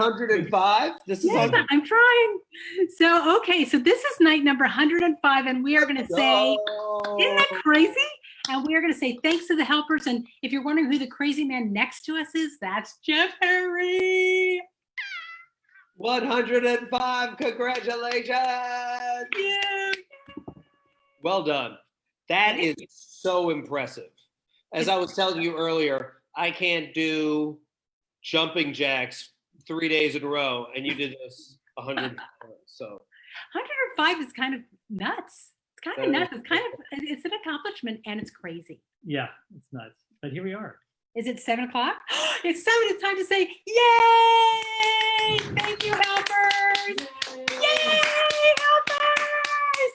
105? This is Yes, I'm trying. So, okay, so this is night number 105, and we are going to say, isn't that crazy? And we are going to say thanks to the helpers. And if you're wondering who the crazy man next to us is, that's Jeff Harry. 105. Congratulations. Yeah. Well done. That is so impressive. As I was telling you earlier, I can't do jumping jacks 3 days in a row, and you did this 100 times. So 105 is kind of nuts. It's kind of nuts. It's an accomplishment, and it's crazy. Yeah, it's nuts. But here we are. Is it 7 o'clock? It's 7. It's time to say, yay! Thank you, helpers! Yay, helpers!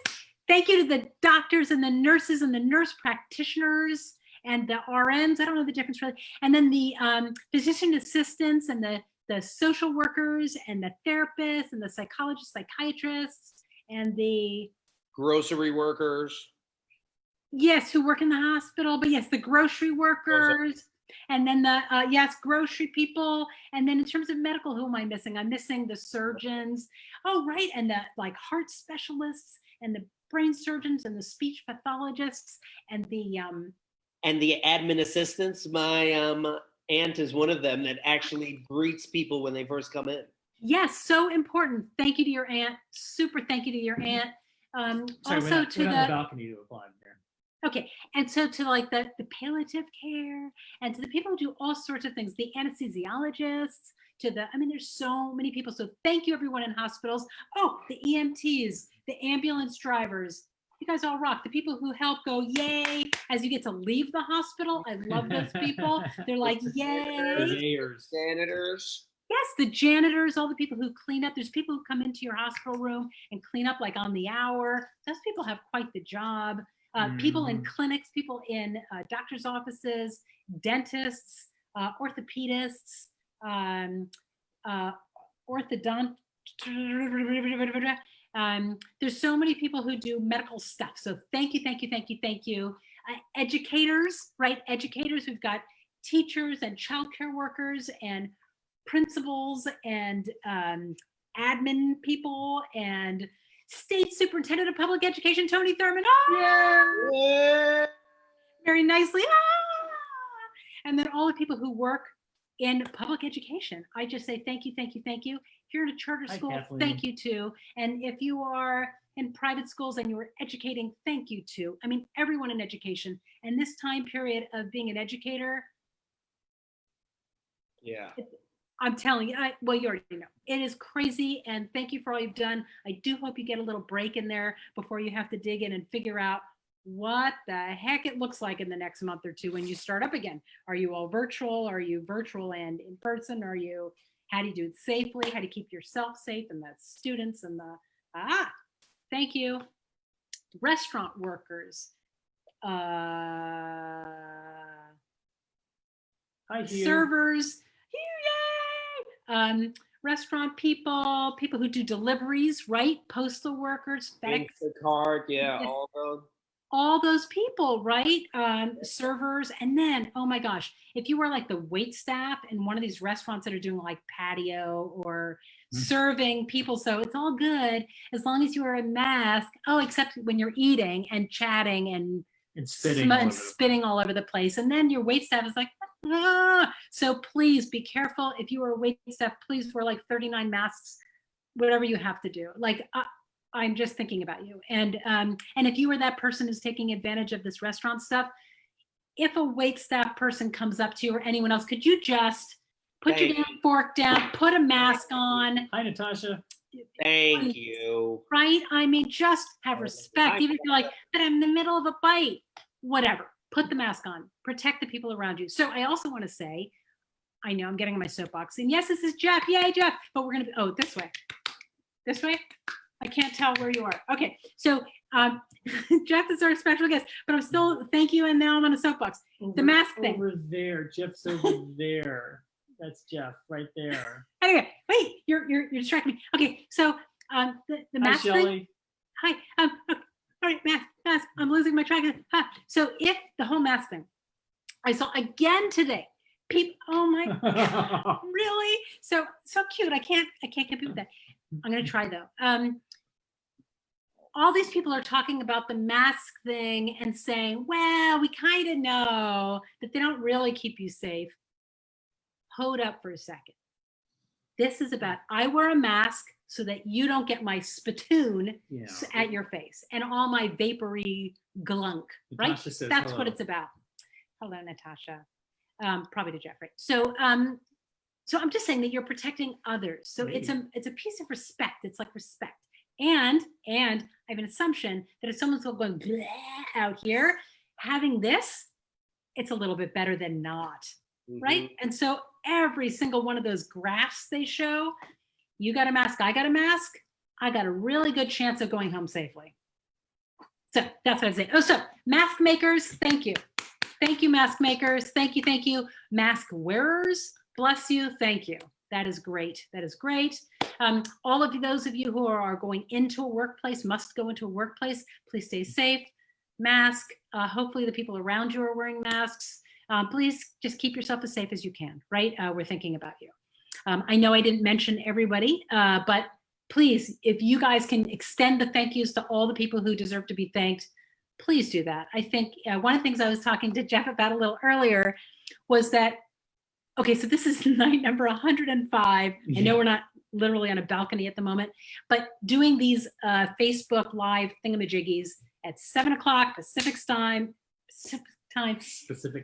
Thank you to the doctors and the nurses and the nurse practitioners and the RNs. I don't know the difference really. And then the physician assistants and the social workers and the therapists and the psychologists, psychiatrists, and the grocery workers. Yes, who work in the hospital, but yes, the grocery workers. And then the, grocery people. And then in terms of medical, who am I missing? I'm missing the surgeons. Oh, right. And the heart specialists and the brain surgeons and the speech pathologists and the admin assistants. My aunt is one of them that actually greets people when they first come in. Yes, so important. Thank you to your aunt. Super thank you to your aunt. Sorry, also to the balcony to applaud there. Okay, and so to like the palliative care and to the people who do all sorts of things, the anesthesiologists, there's so many people. So thank you everyone in hospitals. Oh, the EMTs, the ambulance drivers, you guys all rock. The people who help go, yay, as you get to leave the hospital. I love those people. They're like, yay. Janitors. Yes, the janitors, all the people who clean up. There's people who come into your hospital room and clean up like on the hour. Those people have quite the job. People in clinics, people in doctor's offices, dentists, orthopedists, orthodont. There's so many people who do medical stuff. So thank you, thank you, thank you, thank you. Educators, right? Educators, we've got teachers and childcare workers and principals and admin people and State Superintendent of Public Education, Tony Thurman. Yeah. Very nicely. And then all the people who work in public education. I just say thank you, thank you, thank you. If you're in a charter school, thank you too. And if you are in private schools and you're educating, thank you too. I mean, everyone in education. And this time period of being an educator. Yeah. I'm telling you, you already know. It is crazy, and thank you for all you've done. I do hope you get a little break in there before you have to dig in and figure out what the heck it looks like in the next month or two when you start up again. Are you all virtual? Are you virtual and in person? How do you do it safely? How do you keep yourself safe and the students and thank you. Restaurant workers. Servers. Restaurant people who do deliveries, right? Postal workers, FedEx, Instacart, all those people, right? Servers, and then, oh my gosh, if you were like the wait staff in one of these restaurants that are doing like patio or serving people, so it's all good as long as you wear a mask. Oh, except when you're eating and chatting and spitting all over the place, and then your wait staff is like. So please be careful. If you are a wait staff, please wear like 39 masks, whatever you have to do. Like I'm just thinking about you. And if you were that person who's taking advantage of this restaurant stuff, if a wait staff person comes up to you or anyone else, could you just put your fork down, put a mask on? Hi, Natasha. Thank you. Right? I mean, just have respect. Even if you're like, but I'm in the middle of a bite, whatever. Put the mask on, protect the people around you. So I also want to say, I know I'm getting on my soapbox, and yes, this is Jeff. Yay, Jeff. But we're going to be, this way. This way? I can't tell where you are. Okay. So Jeff is our special guest, but I'm still, thank you. And now I'm on a soapbox. The mask thing. Over there. Jeff's over there. That's Jeff right there. Anyway, wait, you're distracting me. Okay. So the mask thing. Hi. All right, mask. I'm losing my track. So if the whole mask thing, I saw again today, people, oh my God, really? So cute. I can't compete with that. I'm going to try though. All these people are talking about the mask thing and saying, well, we kind of know that they don't really keep you safe. Hold up for a second. This is about, I wear a mask so that you don't get my spittoon at your face and all my vapory glunk, right? Natasha says That's hello. what it's about. Hello, Natasha. Probably to Jeffrey. So I'm just saying that you're protecting others. So it's a piece of respect. It's like respect. And I have an assumption that if someone's going out here, having this, it's a little bit better than not, right? And so every single one of those graphs they show, you got a mask, I got a mask, I got a really good chance of going home safely. So that's what I'm saying. Oh, so mask makers, thank you. Thank you, mask makers. Thank you. Mask wearers, bless you, thank you. That is great. That is great. All of those of you who are going into a workplace, must go into a workplace, please stay safe. Mask. Hopefully the people around you are wearing masks. Please just keep yourself as safe as you can, right? We're thinking about you. I know I didn't mention everybody, but please, if you guys can extend the thank yous to all the people who deserve to be thanked, please do that. I think one of the things I was talking to Jeff about a little earlier was that, okay, so this is night number 105. I know we're not literally on a balcony at the moment, but doing these Facebook Live thingamajiggies at 7 o'clock Pacific time,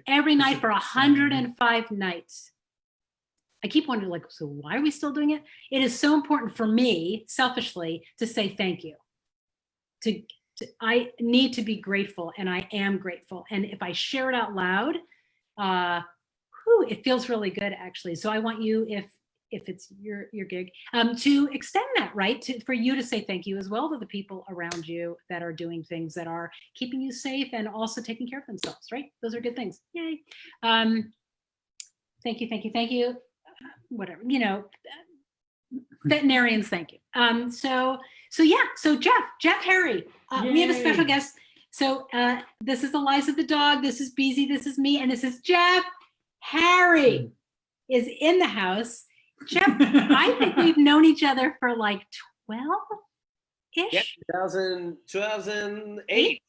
every night for 105 nights. I keep wondering, like, so why are we still doing it? It is so important for me, selfishly, to say thank you. I need to be grateful, and I am grateful. And if I share it out loud, it feels really good, actually. So I want you, if it's your gig, to extend that, right? For you to say thank you as well to the people around you that are doing things that are keeping you safe and also taking care of themselves, right? Those are good things. Yay. Thank you. Whatever, veterinarians, thank you. So Jeff Harry, we have a special guest. So this is Eliza the dog, this is Beezy, this is me, and this is Jeff Harry is in the house. Jeff, I think we've known each other for like 12-ish. Yeah, 2008.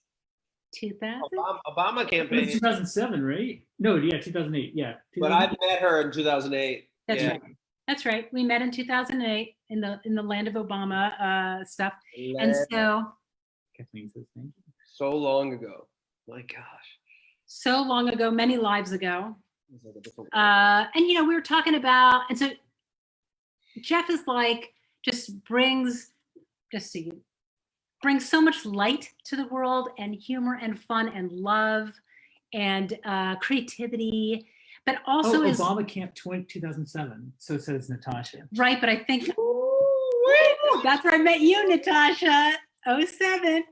2000? Obama campaign. 2007, right? No, yeah, 2008. Yeah. 2008. But I met her in 2008. That's right. That's right. We met in 2008 in the land of Obama stuff. And so Kathleen says thank you. So long ago. My gosh. So long ago, many lives ago. And we were talking about, and so Jeff is like, brings so much light to the world, and humor and fun and love and creativity, but also is Obama Camp 2007. So says Natasha. Right, but I think that's where I met you, Natasha. 07.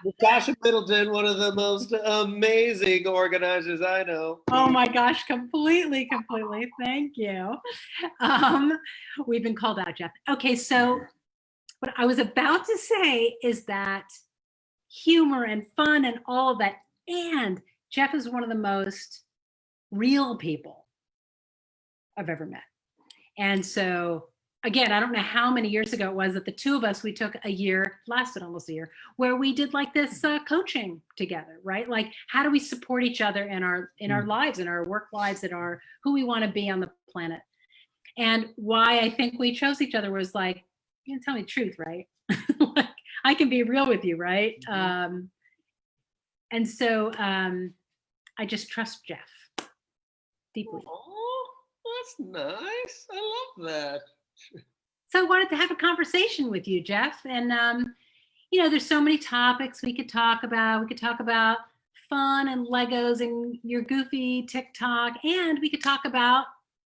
Natasha Middleton, one of the most amazing organizers I know. Oh my gosh, completely. Thank you. We've been called out, Jeff. Okay, so what I was about to say is that humor and fun and all of that, and Jeff is one of the most real people I've ever met. And so again, I don't know how many years ago it was that the two of us, we took lasted almost a year, where we did like this coaching together, right? Like, how do we support each other in our lives, in our work lives, in our who we want to be on the planet? And why I think we chose each other was like, you can tell me the truth, right? Like, I can be real with you, right? And so I just trust Jeff deeply. Oh, that's nice. I love that. So I wanted to have a conversation with you, Jeff. And, there's so many topics we could talk about. We could talk about fun and Legos and your goofy TikTok. And we could talk about,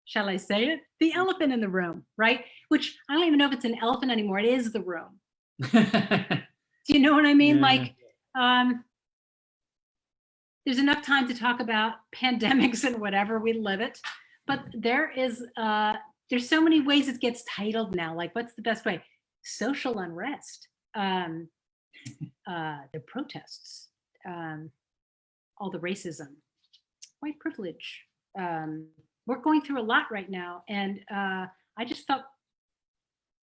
shall I say it? The elephant in the room, right? Which I don't even know if it's an elephant anymore. It is the room. Do you know what I mean? Yeah. Like, there's enough time to talk about pandemics and whatever, we live it. But there's so many ways it gets titled now. Like, what's the best way? Social unrest, the protests, all the racism, white privilege. We're going through a lot right now, and I just thought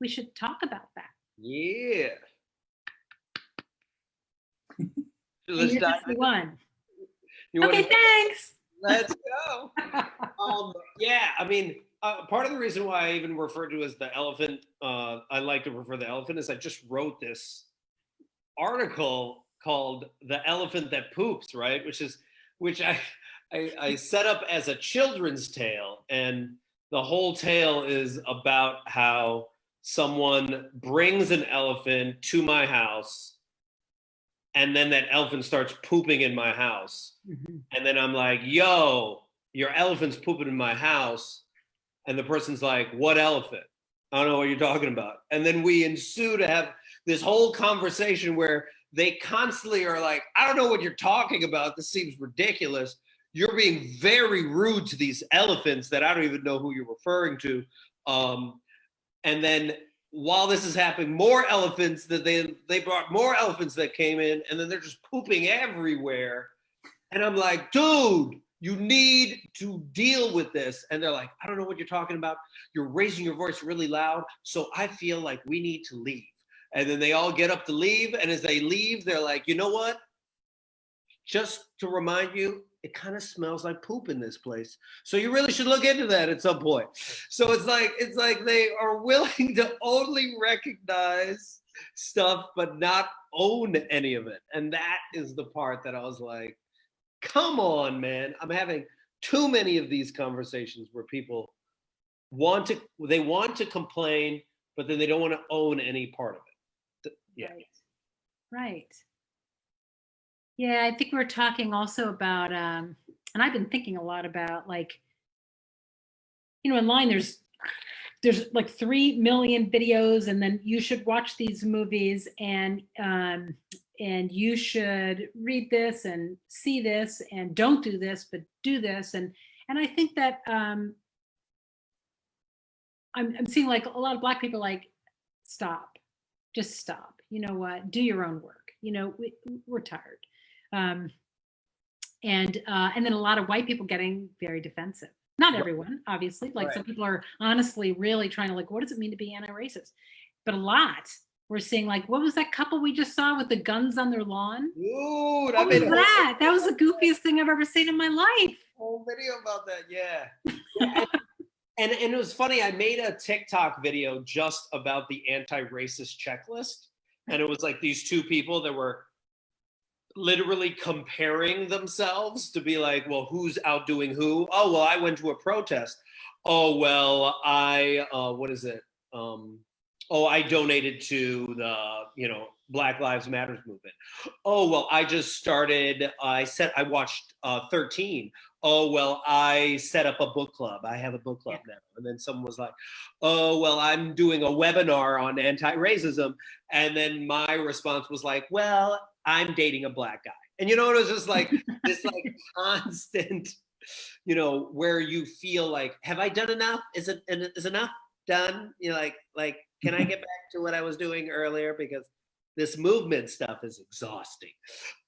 we should talk about that. Yeah. And Let's you're dive just the into- one. you wanna- Okay, thanks. Let's go. Yeah, I mean, part of the reason why I even refer to as the elephant, I like to refer the elephant, is I just wrote this article called "The Elephant That Poops," right? Which I set up as a children's tale, and the whole tale is about how someone brings an elephant to my house, and then that elephant starts pooping in my house. Mhm. And then I'm like, yo, your elephant's pooping in my house. And the person's like, what elephant? I don't know what you're talking about. And then we ensue to have this whole conversation where they constantly are like, I don't know what you're talking about. This seems ridiculous. You're being very rude to these elephants that I don't even know who you're referring to. And then while this is happening, more elephants that they brought more elephants that came in, and then they're just pooping everywhere. And I'm like, dude, you need to deal with this. And they're like, I don't know what you're talking about. You're raising your voice really loud. So I feel like we need to leave. And then they all get up to leave. And as they leave, they're like, you know what? Just to remind you, it kind of smells like poop in this place. So you really should look into that at some point. So it's like they are willing to only recognize stuff, but not own any of it. And that is the part that I was like, come on, man. I'm having too many of these conversations where people want to complain, but then they don't want to own any part of it. Yeah. Right. Yeah, I think we were talking also about, and I've been thinking a lot about, like, online there's like 3 million videos, and then you should watch these movies, and you should read this and see this, and don't do this, but do this, and I think that I'm seeing like a lot of Black people like, stop, just stop. You know what? Do your own work. We're tired. And then a lot of white people getting very defensive. Not everyone, obviously. Like, some people are honestly really trying to, like, what does it mean to be anti-racist? But a lot, we're seeing, like, what was that couple we just saw with the guns on their lawn? Dude, What was that? That was the goofiest thing I've ever seen in my life. Whole video about that, yeah. And it was funny, I made a TikTok video just about the anti-racist checklist. And it was like these two people that were literally comparing themselves to be like, well, who's outdoing who? Oh, well, I went to a protest. Oh, well, what is it? I donated to the, Black Lives Matters movement. Oh, well, I just started, I watched 13. Oh, well, I set up a book club. I have a book club now. And then someone was like, oh, well, I'm doing a webinar on anti-racism. And then my response was like, well, I'm dating a Black guy. And it was just like this like constant, where you feel like, have I done enough? Is enough done? Like, can I get back to what I was doing earlier? Because this movement stuff is exhausting.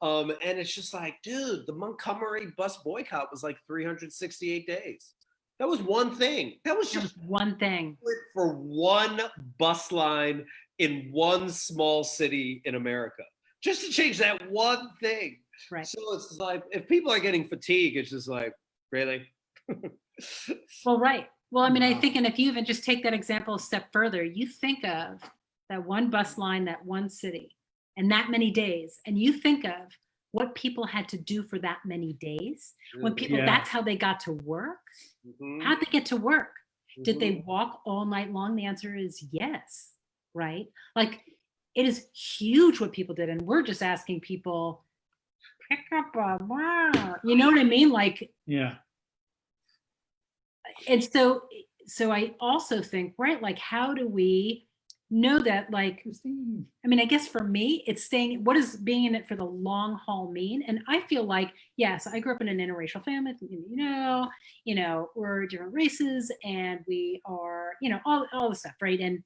And it's just like, dude, the Montgomery bus boycott was like 368 days. That was one thing. That was just one thing for one bus line in one small city in America, just to change that one thing. Right. So it's like, if people are getting fatigued, it's just like, really? Well, right. Well, I mean, I think, and if you even just take that example a step further, you think of that one bus line, that one city, and that many days, and you think of what people had to do for that many days. When people, that's how they got to work. How'd they get to work? Did they walk all night long? The answer is yes, right? Like, it is huge what people did, and we're just asking people, pick up a, you know what I mean? Like, yeah. And so I also think, right, like, how do we know that, like, I mean, I guess for me, it's staying, what does being in it for the long haul mean? And I feel like, yes, I grew up in an interracial family, we're different races, and we are, all the stuff, right? And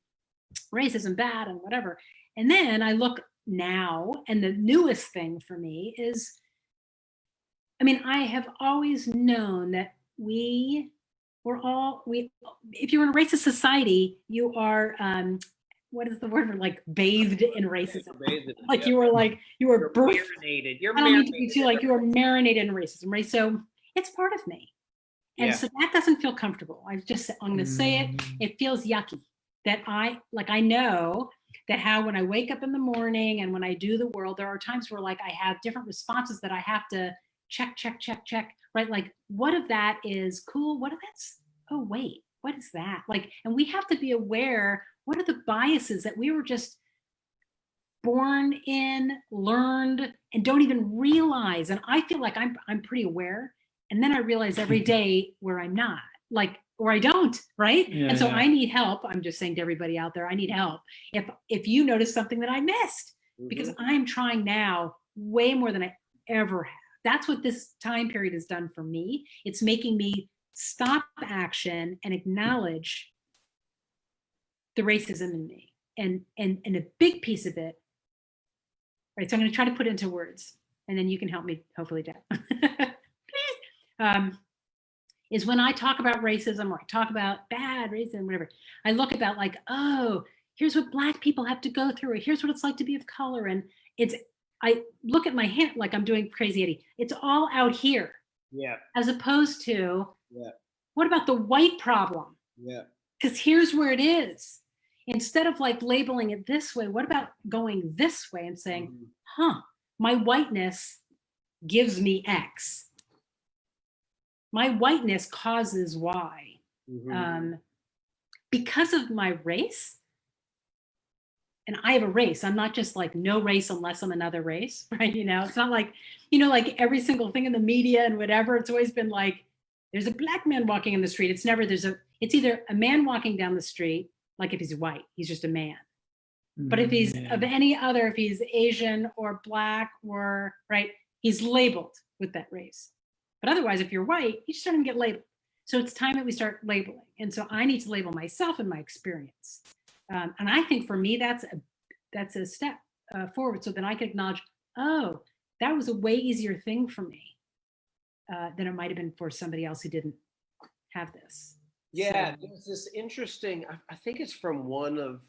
racism bad and whatever. And then I look now, and the newest thing for me is I mean, I have always known that if you're in a racist society, you are, what is the word for like bathed in racism? Like you were You're birthed. marinated. You're I don't mean to be marinated. too like you are marinated in racism, right? So it's part of me. And Yeah. so that doesn't feel comfortable. I'm going to say it. It feels yucky that I know that how when I wake up in the morning and when I do the world, there are times where like I have different responses that I have to check, right? Like, what if that is cool? What if that's, oh, wait, what is that? Like, and we have to be aware, what are the biases that we were just born in, learned, and don't even realize? And I feel like I'm pretty aware. And then I realize every day where I'm not, like, or I don't, right? Yeah, and so yeah. I need help. I'm just saying to everybody out there, I need help. If you notice something that I missed, because I'm trying now way more than I ever have. That's what this time period has done for me. It's making me stop action and acknowledge the racism in me. And a big piece of it, right? So I'm going to try to put it into words, and then you can help me, hopefully, Deb. Is when I talk about racism or I talk about bad racism, whatever, I look about like, oh, here's what Black people have to go through, or here's what it's like to be of color. And I look at my hand like I'm doing Crazy Eddie. It's all out here. Yeah. As opposed to, yeah. What about the white problem? Yeah. Because here's where it is. Instead of like labeling it this way, what about going this way and saying, my whiteness gives me X. My whiteness causes Y. Because of my race, and I have a race. I'm not just like no race unless I'm another race, right? It's not like, like every single thing in the media and whatever. It's always been like, there's a Black man walking in the street. It's never, it's either a man walking down the street, like if he's white, he's just a man. But if he's of any other, if he's Asian or Black or, right, he's labeled with that race. But otherwise, if you're white, you just don't get labeled. So it's time that we start labeling. And so I need to label myself and my experience. And I think for me, that's a step forward. So then I can acknowledge, oh, that was a way easier thing for me than it might have been for somebody else who didn't have this. Yeah, so, there's this interesting, I think it's from one of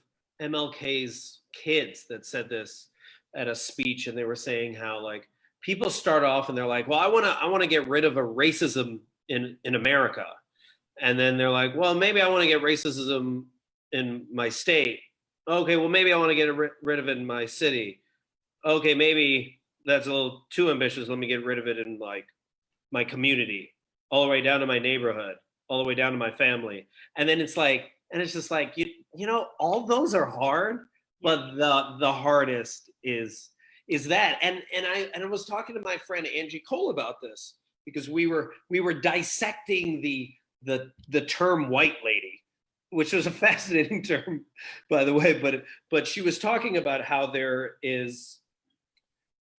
MLK's kids that said this at a speech, and they were saying how like people start off and they're like, well, I want to get rid of a racism in America. And then they're like, well, maybe I want to get racism in my state. Okay, well, maybe I want to get rid of it in my city. Okay, maybe that's a little too ambitious. Let me get rid of it in like my community, all the way down to my neighborhood, all the way down to my family. And then it's like, and it's just like, all those are hard, but the hardest is that. And I was talking to my friend Angie Cole about this because we were dissecting the term white lady, which was a fascinating term, by the way, but she was talking about how there is,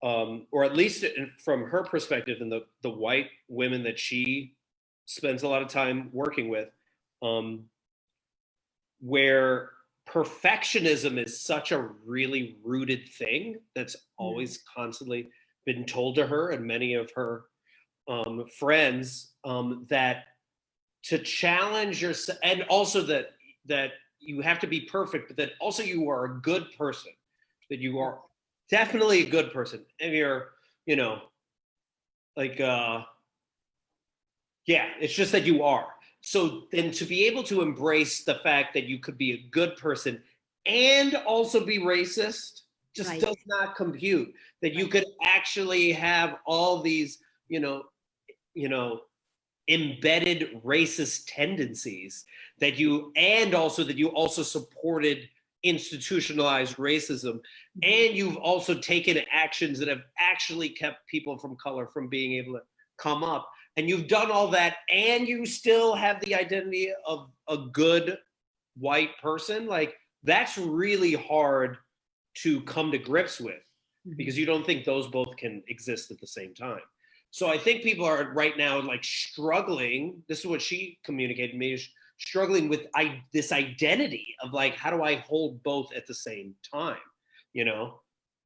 or at least from her perspective and the white women that she spends a lot of time working with, where perfectionism is such a really rooted thing that's always constantly been told to her and many of her friends, that to challenge yourself, and also that you have to be perfect, but that also you are a good person, that you are definitely a good person, and you're, like, it's just that you are. So then to be able to embrace the fact that you could be a good person and also be racist just does not compute. That you could actually have all these, embedded racist tendencies that you also supported institutionalized racism, and you've also taken actions that have actually kept people from color from being able to come up, and you've done all that, and you still have the identity of a good white person. Like, that's really hard to come to grips with, because you don't think those both can exist at the same time. So I think people are right now like struggling. This is what she communicated to me, is struggling with this identity of like, how do I hold both at the same time?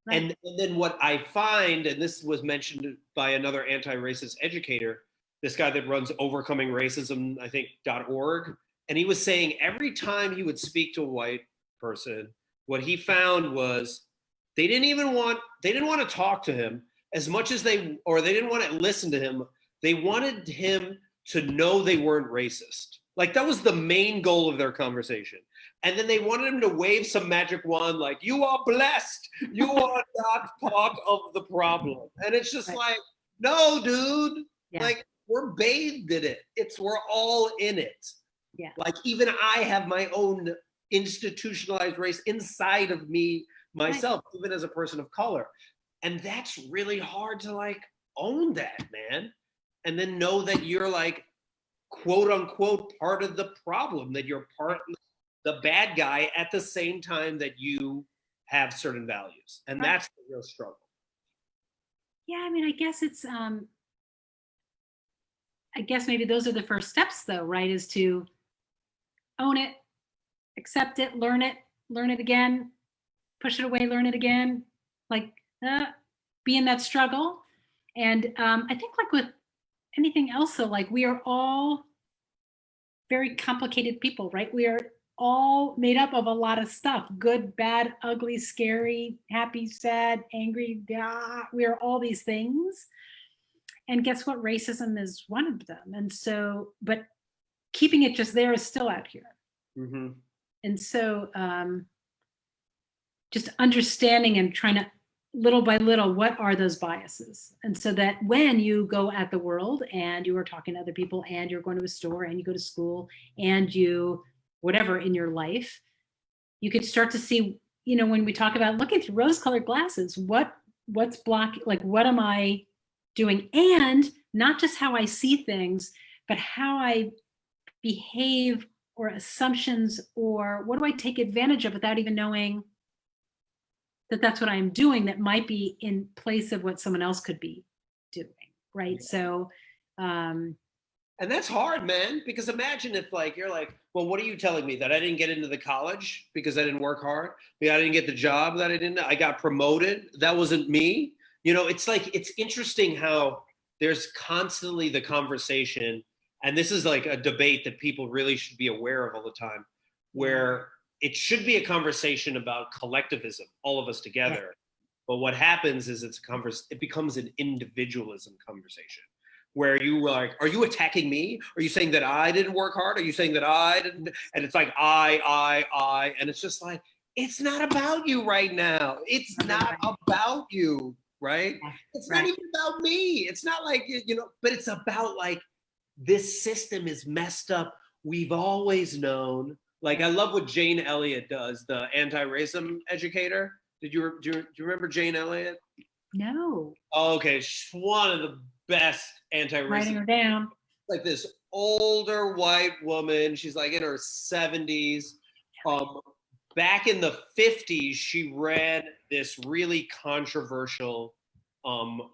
Right. And then what I find, and this was mentioned by another anti-racist educator, this guy that runs Overcoming Racism, I think .org, and he was saying every time he would speak to a white person, what he found was they didn't want to talk to him as much as they didn't want to listen to him. They wanted him to know they weren't racist. Like that was the main goal of their conversation. And then they wanted him to wave some magic wand, like, you are blessed. You are not part of the problem. And it's just like, no, dude. Yeah. Like, we're bathed in it. We're all in it. Yeah. Like, even I have my own institutionalized race inside of me, myself, even as a person of color. And that's really hard to like own that, man. And then know that you're like, quote unquote, part of the problem, that you're part of the bad guy at the same time that you have certain values. And that's the real struggle. Yeah, I mean, I guess it's I guess maybe those are the first steps though, right? Is to own it, accept it, learn it again, push it away, learn it again, like be in that struggle. And I think like with anything else, though, like we are all very complicated people, right? We are all made up of a lot of stuff: good, bad, ugly, scary, happy, sad, angry. We are all these things. And guess what? Racism is one of them. And so, but keeping it just there is still out here. Mm-hmm. And so just understanding and trying to, little by little, what are those biases? And so that when you go at the world and you are talking to other people and you're going to a store and you go to school and you, whatever in your life, you could start to see, you know, when we talk about looking through rose-colored glasses, what's blocking, like, what am I doing? And not just how I see things, but how I behave or assumptions, or what do I take advantage of without even knowing that that's what I'm doing, that might be in place of what someone else could be doing, right? Yeah. So and that's hard, man, because imagine if like you're like, well, what are you telling me, that I didn't get into the college because I didn't work hard? I didn't get the job that I got promoted, that wasn't me. You know, it's like, it's interesting how there's constantly the conversation, and this is like a debate that people really should be aware of all the time, where it should be a conversation about collectivism, all of us together. Yeah. But what happens is it becomes an individualism conversation, where you were like, are you attacking me? Are you saying that I didn't work hard? Are you saying that I didn't? And it's like, I, and it's just like, it's not about you right now. It's not about you, right? It's not even about me. It's not like, you know, but it's about like, this system is messed up. We've always known. Like, I love what Jane Elliott does, the anti-racism educator. Do you remember Jane Elliott? No. Oh, okay, she's one of the best anti-racist. Writing her down. Like this older white woman. She's like in her 70s. Back in the 50s, she ran this really controversial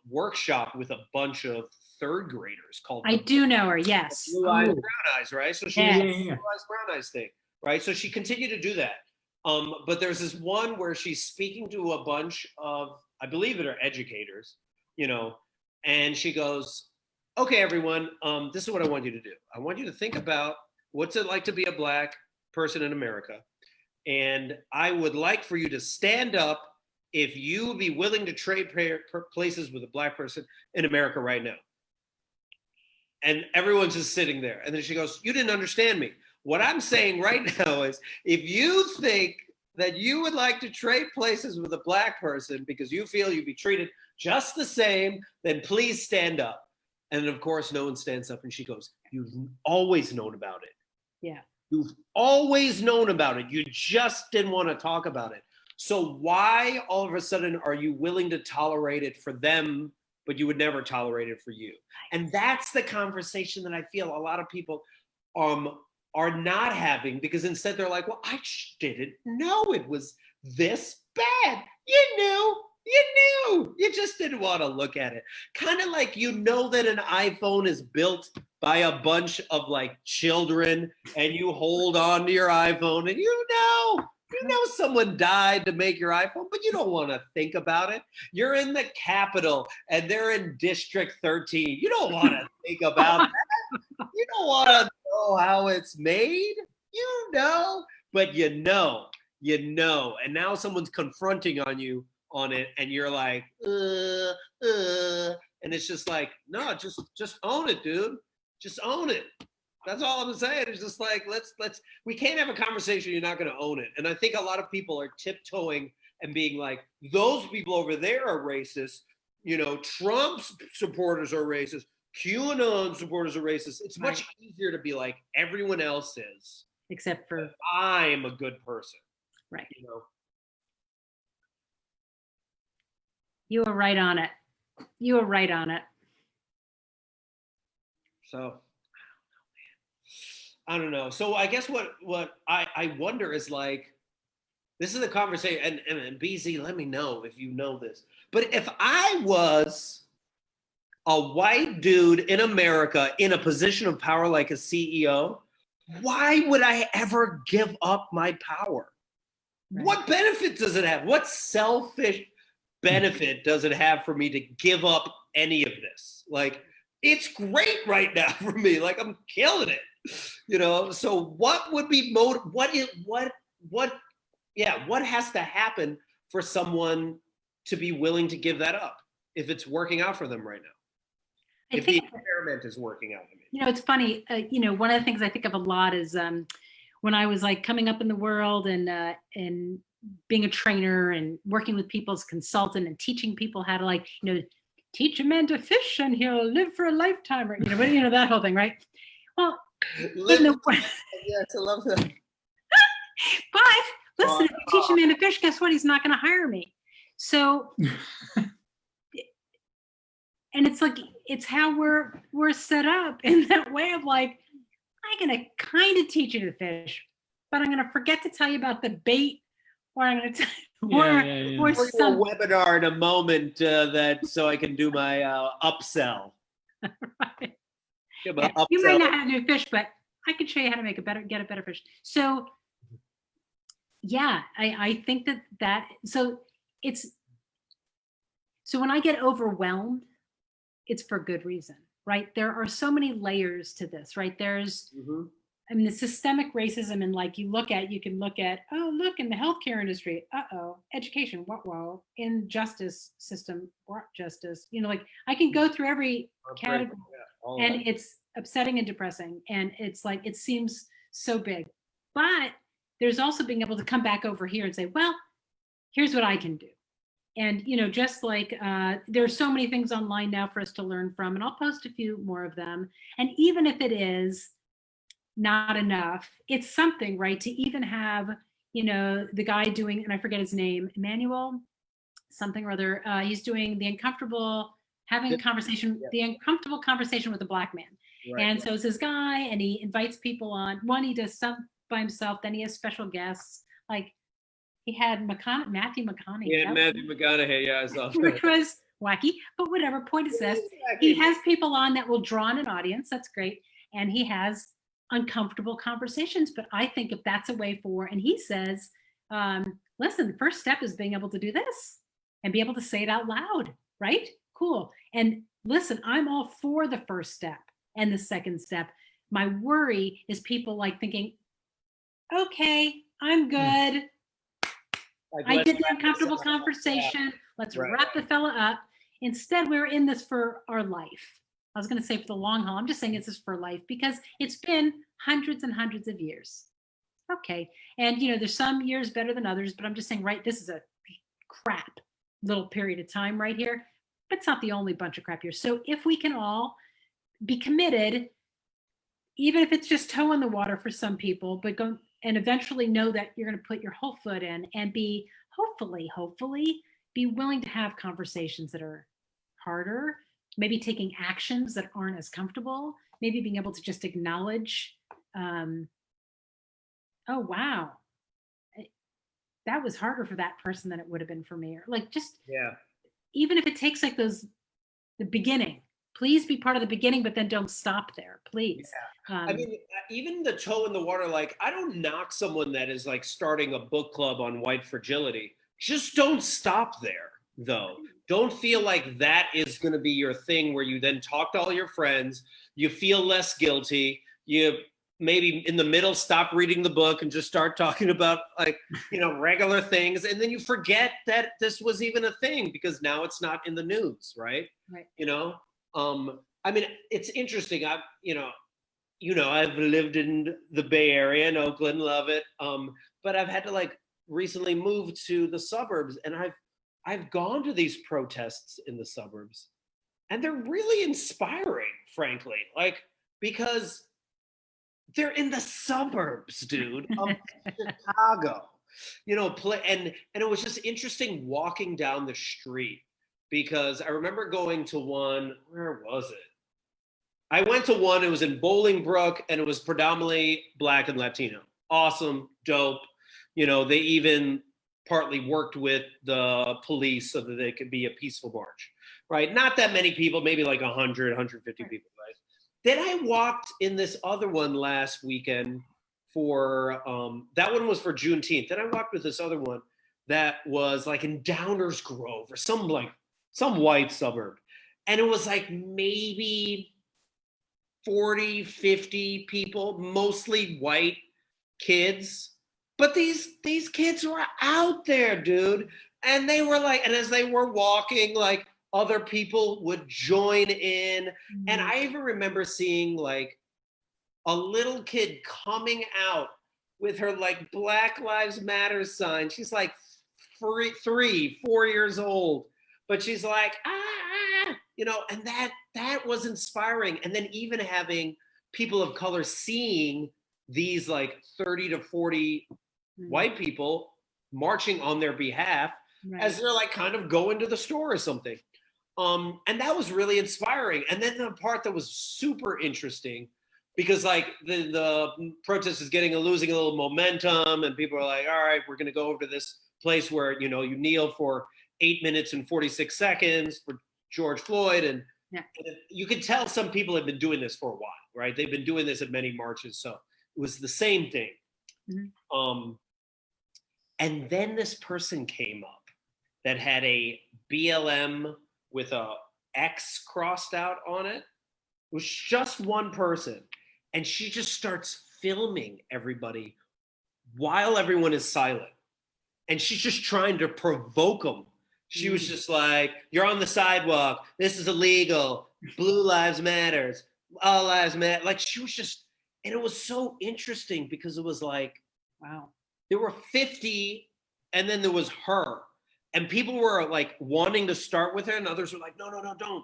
workshop with a bunch of third graders called. I do know her, yes. Blue Eyes, Brown Eyes, right? So she did the Blue Eyes, Brown Eyes thing, right? So she continued to do that. But there's this one where she's speaking to a bunch of, I believe it are educators, you know, and she goes, okay, everyone, this is what I want you to do. I want you to think about what's it like to be a Black person in America. And I would like for you to stand up if you would be willing to trade places with a Black person in America right now. And everyone's just sitting there. And then she goes, you didn't understand me. What I'm saying right now is, if you think that you would like to trade places with a Black person because you feel you'd be treated just the same, then please stand up. And of course, no one stands up. And she goes, you've always known about it. Yeah. You've always known about it. You just didn't want to talk about it. So why all of a sudden are you willing to tolerate it for them, but you would never tolerate it for you? And that's the conversation that I feel a lot of people are not having, because instead they're like, well, I didn't know it was this bad. You just didn't want to look at it. Kind of like, you know that an iPhone is built by a bunch of like children, and you hold on to your iPhone and you know You know someone died to make your iPhone, but you don't want to think about it. You're in the Capitol and they're in District 13. You don't want to think about that. You don't want to know how it's made. You know, but you know. And now someone's confronting on it, and you're like, and it's just like, no, just own it, dude. Just own it. That's all I'm saying. It's just like, we can't have a conversation. You're not going to own it. And I think a lot of people are tiptoeing and being like, those people over there are racist. You know, Trump's supporters are racist. QAnon supporters are racist. It's much easier to be like, everyone else is. Except for I'm a good person. Right. You know? You were right on it. You were right on it. So I don't know. So I guess what I wonder is like, this is a conversation, and BZ, let me know if you know this. But if I was a white dude in America in a position of power like a CEO, why would I ever give up my power? Right. What benefit does it have? What selfish benefit does it have for me to give up any of this? Like, it's great right now for me. Like, I'm killing it. You know, so what would be what has to happen for someone to be willing to give that up if it's working out for them right now? If the experiment is working out. You know, it's funny. You know, one of the things I think of a lot is when I was like coming up in the world and being a trainer and working with people as a consultant and teaching people how to, like, you know, teach a man to fish and he'll live for a lifetime, or, you know, that whole thing, right? Well, yes, I love that. But listen, if you teach a man to fish, guess what? He's not going to hire me. So, and it's like, it's how we're set up in that way of like, I'm going to kind of teach you to fish, but I'm going to forget to tell you about the bait, or I'm going to tell you, or some a webinar in a moment so I can do my upsell. Right. Yeah, you might not know how to do fish, but I can show you how to get a better fish. So yeah, I think so when I get overwhelmed, it's for good reason, right? There are so many layers to this, right? There's, I mean, the systemic racism, and like you can look at, oh, look, in the healthcare industry, education, whoa, in justice system, justice, you know, like I can go through every category, and it's upsetting and depressing, and it's like, it seems so big. But there's also being able to come back over here and say, well, here's what I can do. And, you know, just like there are so many things online now for us to learn from, and I'll post a few more of them. And even if it is not enough, it's something, right? To even have, you know, the guy doing, and I forget his name, Emmanuel something or other, he's doing the uncomfortable conversation with a Black man. Right, and so it's this guy, and he invites people on. One, he does stuff by himself, then he has special guests. Like, he had Matthew McConaughey. Yeah, Matthew McConaughey, yeah, I saw that. Which was wacky, but whatever. Point is this: he has people on that will draw in an audience. That's great, and he has uncomfortable conversations. But I think if that's a way and he says, listen, the first step is being able to do this and be able to say it out loud, right? Cool. And listen, I'm all for the first step and the second step. My worry is people like thinking, okay, I'm good. I did the uncomfortable conversation. Let's wrap the fella up. Instead, we're in this for our life. I was going to say for the long haul. I'm just saying this is for life because it's been hundreds and hundreds of years. Okay. And, you know, there's some years better than others, but I'm just saying, right, this is a crap little period of time right here, but it's not the only bunch of crap years. So if we can all be committed, even if it's just toe in the water for some people, but go and eventually know that you're going to put your whole foot in and be hopefully be willing to have conversations that are harder, maybe taking actions that aren't as comfortable, maybe being able to just acknowledge, oh, wow, that was harder for that person than it would have been for me. Or like, just, even if it takes like the beginning, Please be part of the beginning, but then don't stop there, please. I mean, even the toe in the water, like, I don't knock someone that is like starting a book club on white fragility. Just don't stop there, though. Don't feel like that is going to be your thing where you then talk to all your friends, you feel less guilty, you maybe in the middle stop reading the book and just start talking about, like, regular things, and then you forget that this was even a thing because now it's not in the news, right? Right. I mean, it's interesting. I've lived in the Bay Area in Oakland, love it. But I've had to like recently move to the suburbs, and I've gone to these protests in the suburbs, and they're really inspiring, frankly. Like, because they're in the suburbs, dude, of Chicago. And it was just interesting walking down the street, because I remember going to one, where was it? I went to one, it was in Bolingbrook, and it was predominantly Black and Latino. Awesome, dope. They even partly worked with the police so that they could be a peaceful march, right? Not that many people, maybe like 100, 150 people, right? Then I walked in this other one last weekend for, that one was for Juneteenth. Then I walked with this other one that was like in Downers Grove or some white suburb. And it was like maybe 40, 50 people, mostly white kids. But these kids were out there, dude. And they were like, and as they were walking, like, other people would join in. Mm-hmm. And I even remember seeing like a little kid coming out with her like Black Lives Matter sign. She's like 4 years old, but she's like, and that was inspiring. And then even having people of color seeing these like 30 to 40 white people marching on their behalf, right, as they're like kind of going to the store or something. And that was really inspiring. And then the part that was super interesting, because like the protest is losing a little momentum, and people are like, all right, we're going to go over to this place where, you kneel for 8 minutes and 46 seconds for George Floyd. And you could tell some people have been doing this for a while, right? They've been doing this at many marches. So it was the same thing. Mm-hmm. And then this person came up that had a BLM with a X crossed out on it. It was just one person. And she just starts filming everybody while everyone is silent. And she's just trying to provoke them. She was just like, you're on the sidewalk. This is illegal. Blue lives matters. All lives matter. Like, she was just, and it was so interesting because it was like, wow, there were 50 and then there was her. And people were like wanting to start with her, and others were like, no,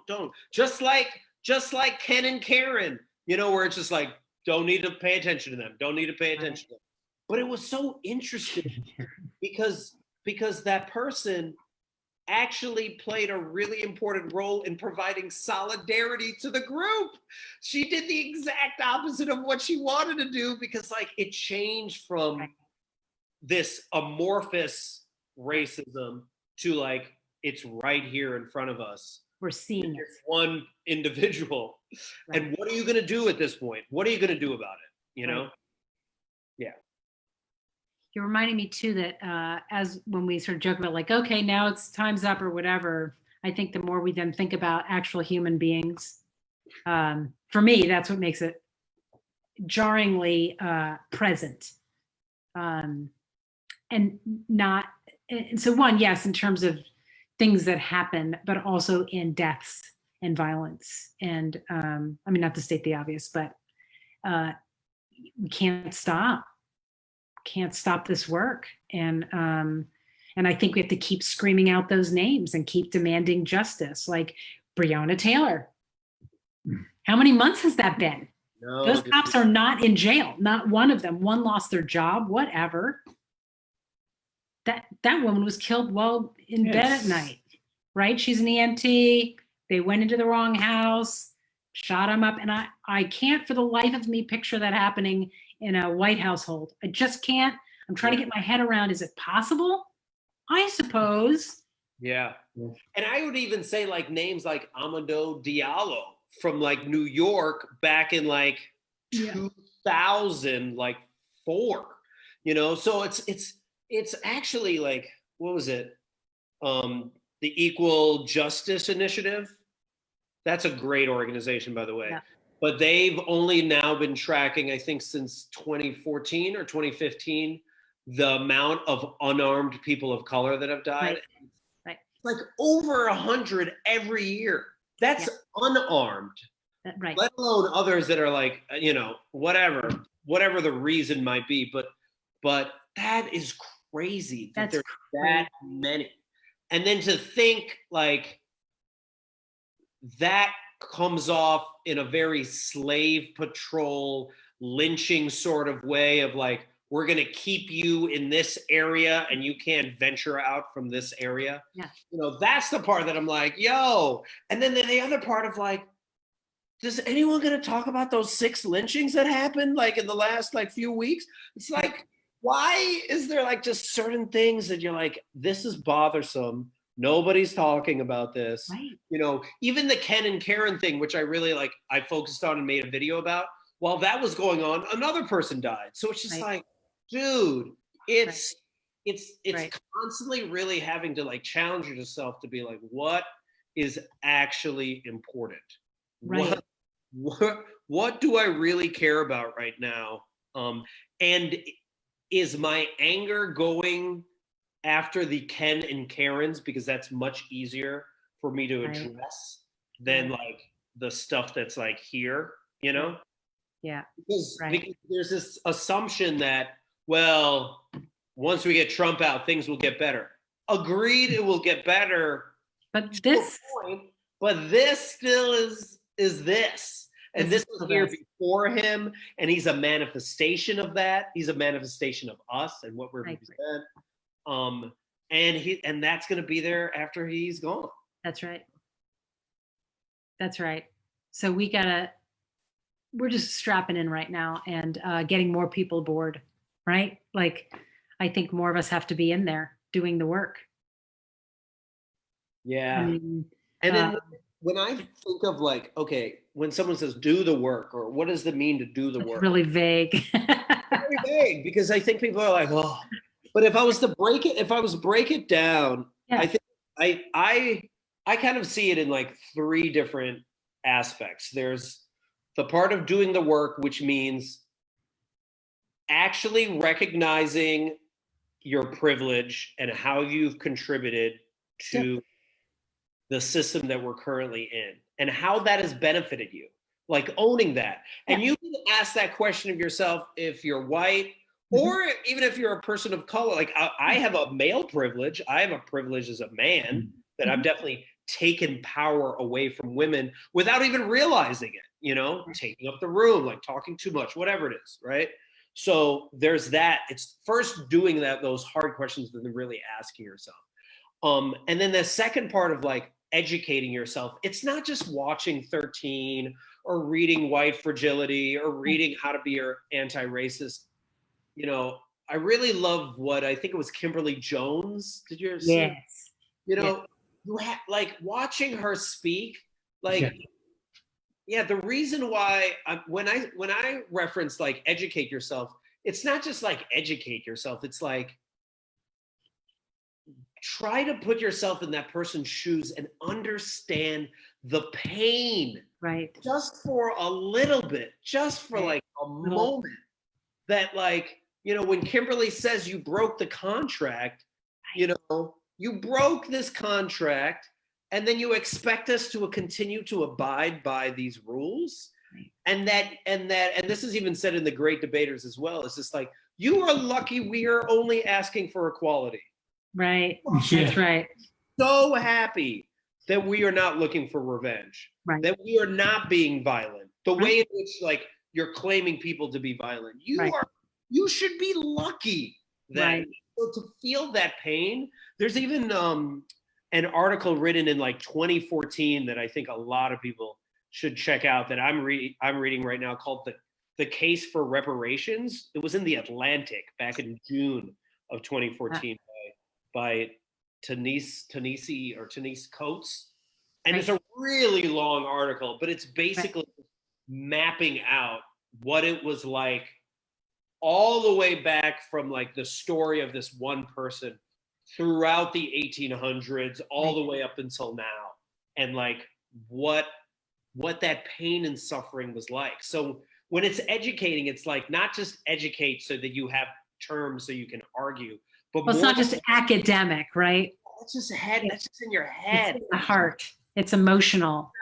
don't. Just like Ken and Karen, where it's just like, don't need to pay attention to them. Don't need to pay attention to them. But it was so interesting because that person actually played a really important role in providing solidarity to the group. She did the exact opposite of what she wanted to do, because like it changed from this amorphous racism to like, it's right here in front of us. We're seeing it. One individual. Right. And what are you going to do at this point? What are you going to do about it? You know? Right. Yeah. You're reminding me too that as when we sort of joke about like, okay, now it's time's up or whatever, I think the more we then think about actual human beings, for me, that's what makes it jarringly present. And so one, yes, in terms of things that happen, but also in deaths and violence. And I mean, not to state the obvious, but we can't stop this work. And I think we have to keep screaming out those names and keep demanding justice, like Breonna Taylor. How many months has that been? No, those cops are not in jail. Not one of them. One lost their job, whatever. That woman was killed while in bed at night, right? She's an EMT. They went into the wrong house, shot him up. And I can't for the life of me picture that happening in a white household. I just can't. I'm trying to get my head around, is it possible? I suppose. Yeah. And I would even say like names like Amadou Diallo from like New York back in like Yeah. 2004, you know? So it's actually like, what was it? The Equal Justice Initiative. That's a great organization, by the way. Yeah. But they've only now been tracking, I think, since 2014 or 2015, the amount of unarmed people of color that have died. Right. Like over 100 every year. That's unarmed, Right. let alone others that are like, you know, whatever the reason might be. But that is crazy that That's there's that many. And then to think like that comes off in a very slave patrol lynching sort of way of like, we're going to keep you in this area and you can't venture out from this area. Yeah. You know, that's the part that I'm like, yo. And then the other part of like, does anyone going to talk about those 6 lynchings that happened like in the last like few weeks? It's like, why is there like just certain things that you're like, this is bothersome. Nobody's talking about this. Right. You know, even the Ken and Karen thing, which I really like, I focused on and made a video about. While that was going on, another person died. So it's just like, dude, it's constantly really having to like challenge yourself to be like, what is actually important? Right. What do I really care about right now? And is my anger going after the Ken and Karens because that's much easier for me to address than like the stuff that's like here, you know? Yeah. Because there's this assumption that, well, once we get Trump out, things will get better. Agreed, it will get better. But this still is this. And this was here before him, and he's a manifestation of that. He's a manifestation of us and what we're representing. And that's going to be there after he's gone. That's right. That's right. So we're just strapping in right now and getting more people aboard, right? Like, I think more of us have to be in there doing the work. Yeah. I mean, and then when I think of like, okay, when someone says do the work, or what does it mean to do the work? Really vague. Very vague, because I think people are like, oh, but if I was to break it down, I think I kind of see it in like 3 different aspects. There's the part of doing the work, which means actually recognizing your privilege and how you've contributed to the system that we're currently in and how that has benefited you, like owning that. And you can ask that question of yourself if you're white or even if you're a person of color. Like I have a male privilege. I have a privilege as a man that I've definitely taken power away from women without even realizing it, you know, taking up the room, like talking too much, whatever it is, right? So there's that. It's first doing those hard questions and then really asking yourself. And then the second part of like educating yourself, it's not just watching 13 or reading White Fragility or reading How to Be Your Anti-Racist. You know, I really love what I think it was Kimberly Jones. Did you ever see? Yes. You know, you have like watching her speak, like, the reason why when I reference like educate yourself, it's not just like educate yourself. It's like, try to put yourself in that person's shoes and understand the pain, right? Just for a little bit, just for like a moment. That like, you know, when Kimberly says you broke the contract, you know, you broke this contract, and then you expect us to continue to abide by these rules, and this is even said in The Great Debaters as well. It's just like, you are lucky we are only asking for equality. Right. That's right. So happy that we are not looking for revenge. Right. That we are not being violent. The way in which like you're claiming people to be violent. You should be lucky that so to feel that pain. There's even an article written in like 2014 that I think a lot of people should check out that I'm reading right now, called the Case for Reparations. It was in the Atlantic back in June of 2014 by Tanise Coates. And it's a really long article, but it's basically mapping out what it was like all the way back from like the story of this one person throughout the 1800s, all the way up until now, and like what that pain and suffering was like. So when it's educating, it's like not just educate so that you have terms so you can argue, but Well, it's not just academic, right? that's just that's just in your head. It's in the heart. It's emotional.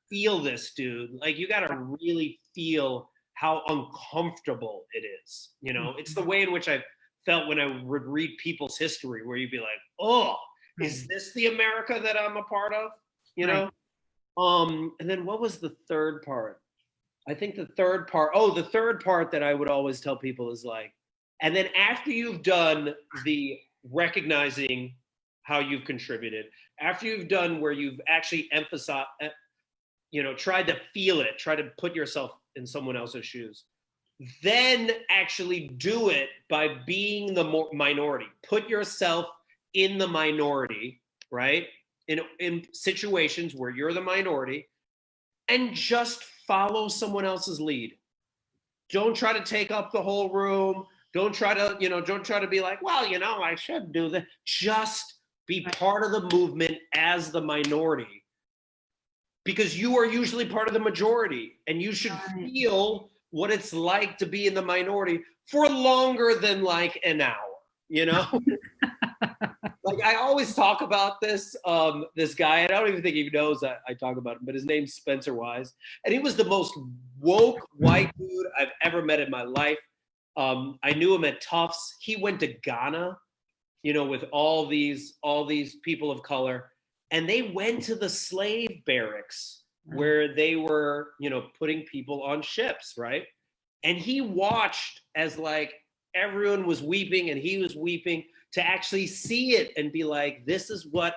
Feel this, dude. Like you got to really feel how uncomfortable it is. You know, it's the way in which I felt when I would read people's history, where you'd be like, "Oh, is this the America that I'm a part of?" You know. And then what was the third part? I think the third part. Oh, the third part that I would always tell people is like, and then after you've done the recognizing how you've contributed, after you've done where you've actually emphasized, tried to feel it, try to put yourself in someone else's shoes, then actually do it by being the minority. Put yourself in the minority, right? In situations where you're the minority, and just follow someone else's lead. Don't try to take up the whole room. Don't try to be like, well, I should do that. Just be part of the movement as the minority, because you are usually part of the majority, and you should feel what it's like to be in the minority for longer than like an hour, Like I always talk about this guy. I don't even think he knows that I talk about him, but his name's Spencer Wise, and he was the most woke white dude I've ever met in my life. I knew him at Tufts. He went to Ghana, with all these people of color, and they went to the slave barracks where they were, putting people on ships, right? And he watched as like everyone was weeping and he was weeping, to actually see it and be like, this is what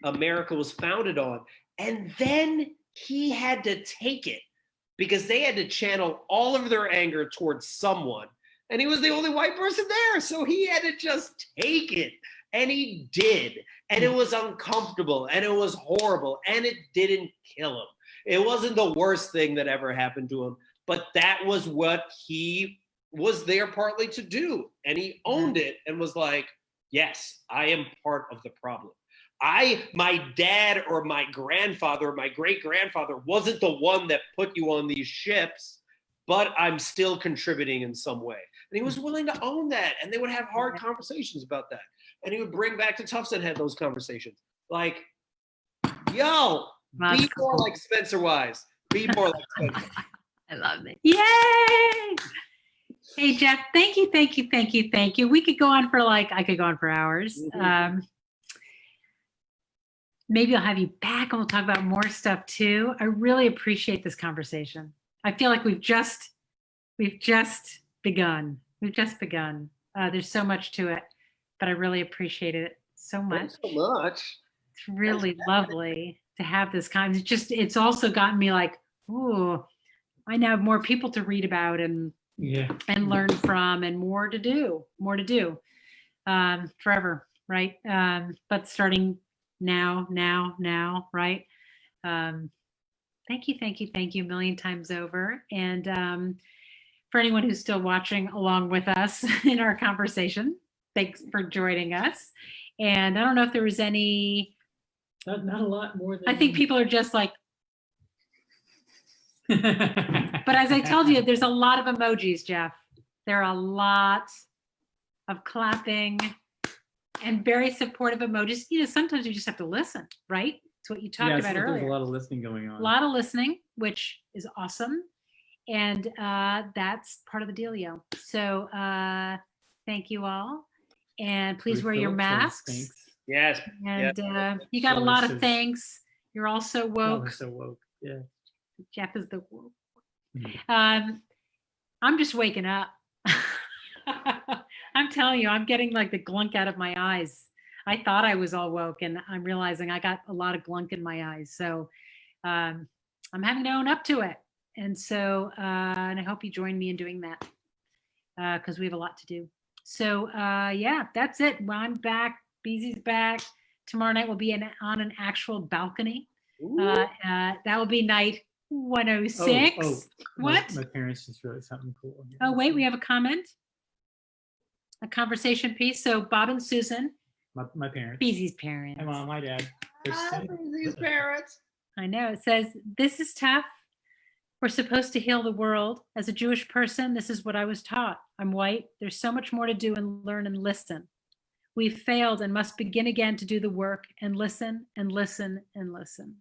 America was founded on. And then he had to take it because they had to channel all of their anger towards someone. And he was the only white person there. So he had to just take it. And he did. And it was uncomfortable and it was horrible. And it didn't kill him. It wasn't the worst thing that ever happened to him. But that was what he was there partly to do. And he owned it and was like, yes, I am part of the problem. My dad or my grandfather or my great-grandfather wasn't the one that put you on these ships, but I'm still contributing in some way. And he was willing to own that. And they would have hard conversations about that. And he would bring back to Tufts and have those conversations. Like, yo, be more like Spencer Wise. Be more like Spencer. I love it. Yay! Hey, Jeff, thank you. We could go on for I could go on for hours. Mm-hmm. Maybe I'll have you back and we'll talk about more stuff too. I really appreciate this conversation. I feel like we've just begun. There's so much to it, but I really appreciate it so much. Thanks so much. It's really lovely to have this kind. It's also gotten me like, ooh, I now have more people to read about and learn from, and more to do forever, right? But starting now, right? Thank you a million times over. And for anyone who's still watching along with us in our conversation, thanks for joining us. And I don't know if there was any, not a lot more than, I think people are just like, but as I told you, there's a lot of emojis, Jeff. There are a lot of clapping and very supportive emojis. Sometimes you just have to listen, right? It's what you talked about earlier. There's a lot of listening going on. A lot of listening, which is awesome. And that's part of the dealio. So thank you all. And please wear your masks. Yes. And you got a lot of thanks. You're all so woke. We're so woke. Yeah. Jeff is the woke. I'm just waking up. I'm telling you, I'm getting like the glunk out of my eyes. I thought I was all woke, and I'm realizing I got a lot of glunk in my eyes. So I'm having to own up to it. And so, and I hope you join me in doing that because we have a lot to do. So yeah, that's it. Well, I'm back. Beezy's back. Tomorrow night we'll be on an actual balcony That will be night 106. What? My parents just wrote something cool. Oh, wait, we have a comment. A conversation piece. So Bob and Susan, My parents. Beezy's parents. My mom, my dad. These parents. I know. It says, this is tough. We're supposed to heal the world. As a Jewish person, this is what I was taught. I'm white. There's so much more to do and learn and listen. We've failed and must begin again to do the work and listen and listen and listen.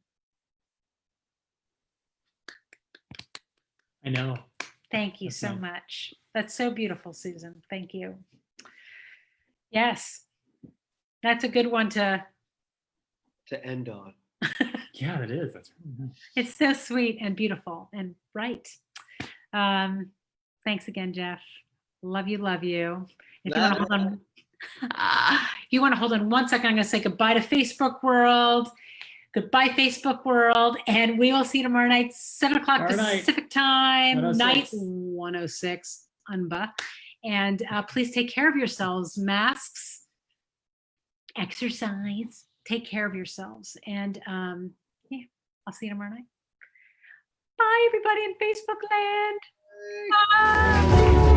I know. Thank you That's so nice. much. That's so beautiful, Susan. Thank you. Yes, that's a good one to end on. Yeah, it is. That's It's so sweet and beautiful and right. Thanks again, Jeff. Love you, love you. If you want to hold on, you want to hold on 1 second, I'm going to say goodbye to Facebook world. Goodbye, Facebook world. And we will see you tomorrow night, 7 o'clock Pacific time, 106. night 106, UNBA. And please take care of yourselves. Masks, exercise, take care of yourselves. And yeah, I'll see you tomorrow night. Bye, everybody in Facebook land. Bye.